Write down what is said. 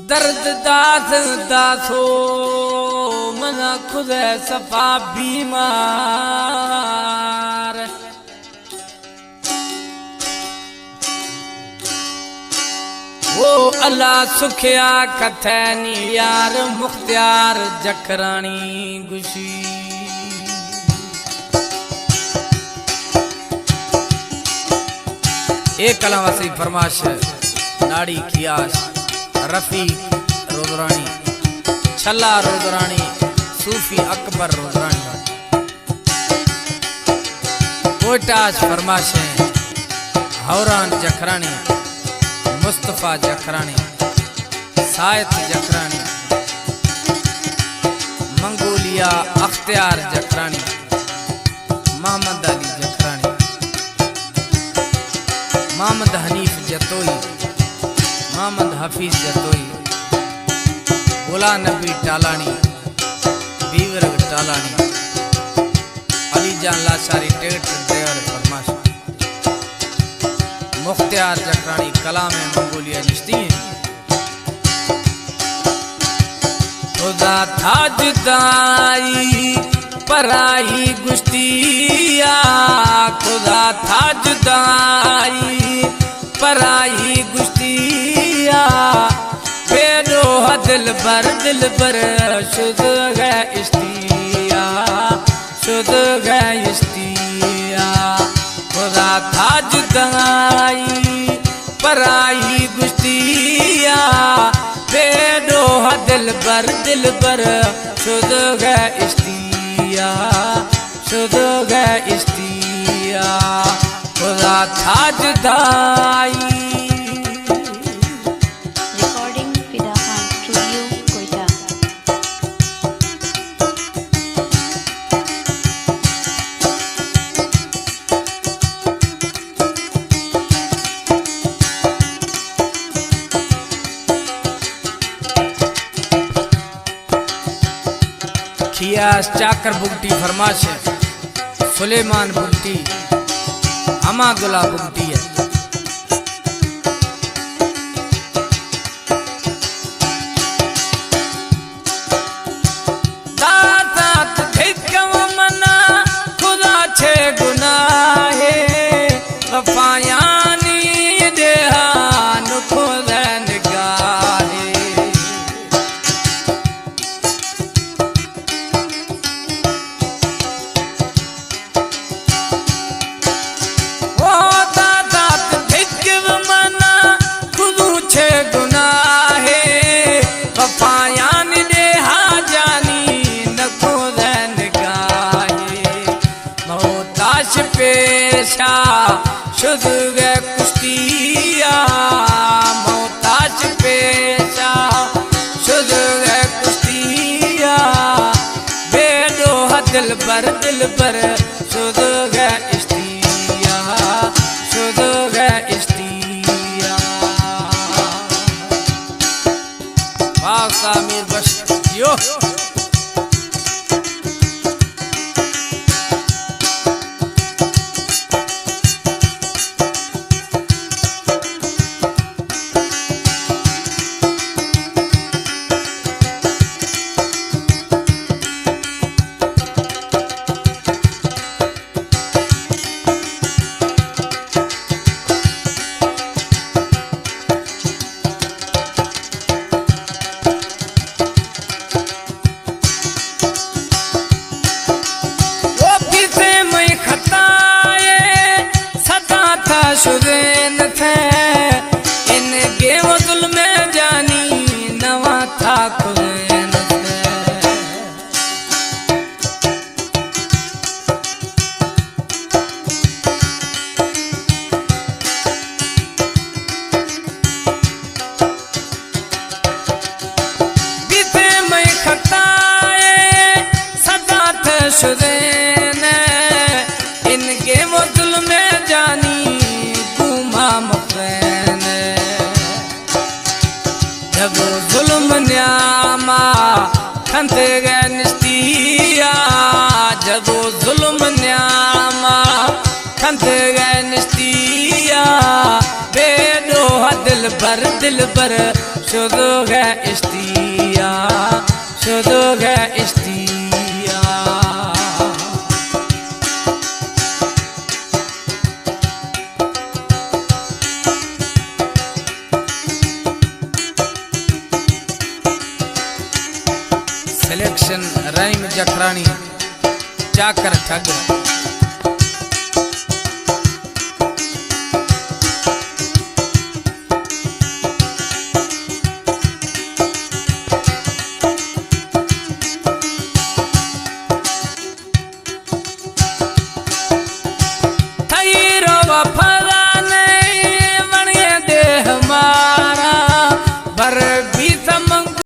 दर्द दास दासो मना खुद सफा बीमार वो अल्लाह सुखिया कथैनी यार मुख्तियार जखरानी गुशी एक कलाम वसी फरमाश नाड़ी खियाश रफी रोजरानी छल्ला रोजरानी सूफी अकबर रोजरानी कोटाश फरमाश हौरान जखरानी मुस्तफा जखरानी सायत जखरानी मंगोलिया अख्तियार जखरानी मोहम्मद अली जखरानी मोहम्मद हनीफ जतोई मोहम्मद हफीज जतोई गुला नबी टालानी बीवरग टालानी अली जान लाशारी टेट ड्राइवर फरमाश मुख्तियार जखरानी कलाम मंगोलिया निश्ती खुदा था जुदाई पराई गुश्तिया खुदा था जुदाई पराई गुश्तिया बेरो दिल बर शुद्ध है इश्तिया शुद्ध है इश्तिया खुदा था जुदाई पराई गुश्तिया बेरो दिल बर शुद्ध है इश्तिया शुद्ध है इश्तिया खुदा था जुदाई। रिकॉर्डिंग फिदा खान स्टूडियो कोयटा। खियास चाकर बुगटी फरमाश सुलेमान बुगटी अमादुल्ला बुगटी है दातात धिक्कम मना खुदा छे गुनाहे वफायानी देहान खुदा निगाहे पेशा शुद्ध है कुश्तिया मोहताज पेशा शुद्ध है कुश्तिया बेदो दिल बर शुद्ध है इश्तिया शुद्ध है इश्तिया वाह सामीर बश यो शुदेन थे इनके वजुल में जानी नवा था खुदेन थे बीते मैं खताए सदा थे शुदेन इनके वजुल में जानी जब जुल्म न्यामा खंते गए निस्तिया जब जुल्म न्यामा खंते गए निस्तिया बेदो दिल दिल भर शुरू है इश्तिया, शुरू है इश्तिया। सिलेक्शन राइम जखरानी जाकर ठग